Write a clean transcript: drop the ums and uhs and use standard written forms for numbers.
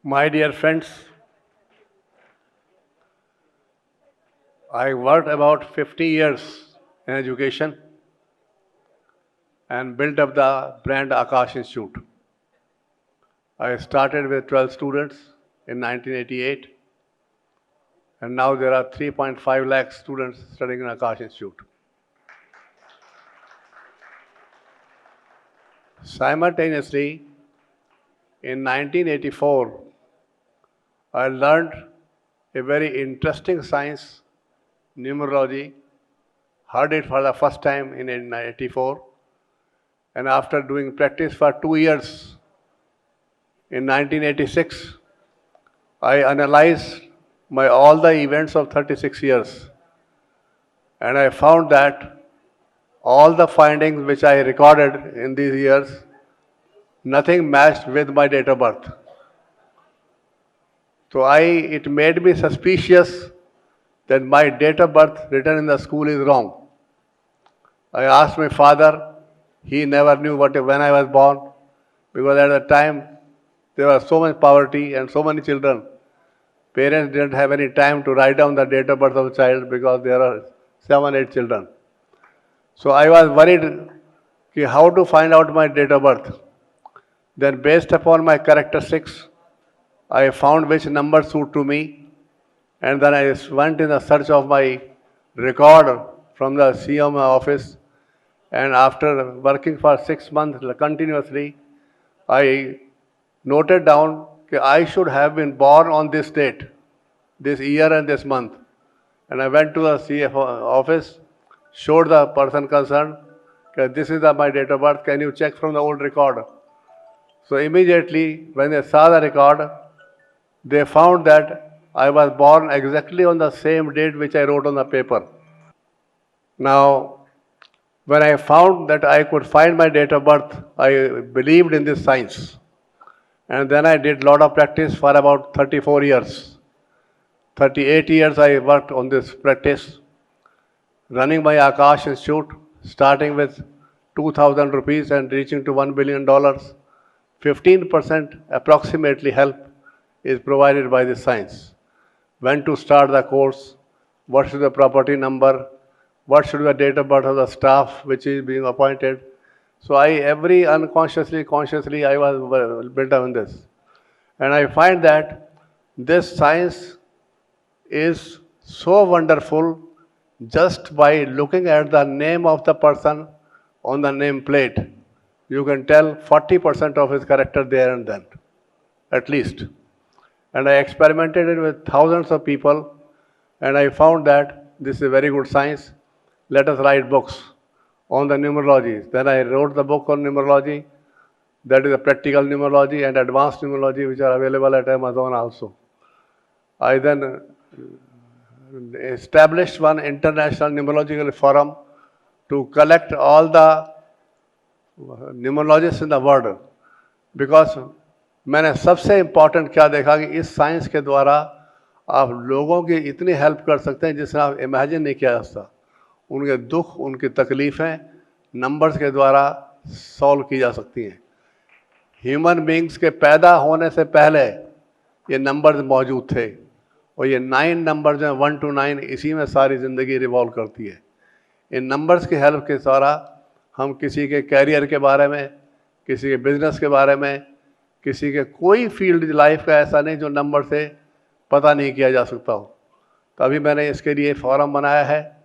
My dear friends, I worked about 50 years in education and built up the brand Akash Institute. I started with 12 students in 1988, and now there are 3.5 lakh students studying in Akash Institute. Simultaneously, in 1984, I learned a very interesting science, numerology, heard it for the first time in 1984, and after doing practice for 2 years, in 1986, I analyzed all the events of 36 years, and I found that all the findings which I recorded in these years, nothing matched with my date of birth. So it made me suspicious that my date of birth written in the school is wrong. I asked my father, he never knew when I was born, because at the time there was so much poverty and so many children. Parents didn't have any time to write down the date of birth of a child because there are 7, 8 children. So I was worried how to find out my date of birth. Then based upon my characteristics, I found which number suit to me, and then I went in the search of my record from the CM office, and after working for 6 months continuously, I noted down that I should have been born on this date, this year and this month. And I went to the CF office, showed the person concerned, that this is my date of birth, can you check from the old record? So immediately, when they saw the record, they found that I was born exactly on the same date which I wrote on the paper. Now, when I found that I could find my date of birth, I believed in this science. And then I did a lot of practice for about 34 years. 38 years I worked on this practice, running my Akash Institute, starting with 2,000 rupees and reaching to $1 billion. 15% approximately help is provided by this science. When to start the course, what should the property number, what should be the date of birth of the staff which is being appointed. So every unconsciously, consciously, I was built up in this. And I find that this science is so wonderful just by looking at the name of the person on the name plate. You can tell 40% of his character there and then, at least. And I experimented it with thousands of people, and I found that this is a very good science. Let us write books on the numerology. Then I wrote the book on numerology. That is a practical numerology and advanced numerology, which are available at Amazon also. I then established one international numerological forum to collect all the numerologists in the world, because मैंने सबसे important क्या देखा कि इस science के द्वारा आप लोगों की इतनी हेल्प कर सकते हैं जिससे आप इमेजिन नहीं किया जा सकता। उनके दुख, उनकी तकलीफ़ें नंबर्स के द्वारा सॉल्व की जा सकती हैं। ह्यूमन बींग्स के पैदा होने से पहले ये नंबर्स मौजूद थे, और ये 9 नंबर जो हैं 1 to 9, इसी में सारी ज़िंदगी रिवॉल्व करती है। इन नंबर्स की हेल्प के द्वारा हम किसी के कैरियर के बारे में, किसी के बिजनेस के बारे में, किसी के कोई फील्ड लाइफ का ऐसा नहीं जो नंबर से पता नहीं किया जा सकता हो। तो अभी मैंने इसके लिए फॉरम बनाया है।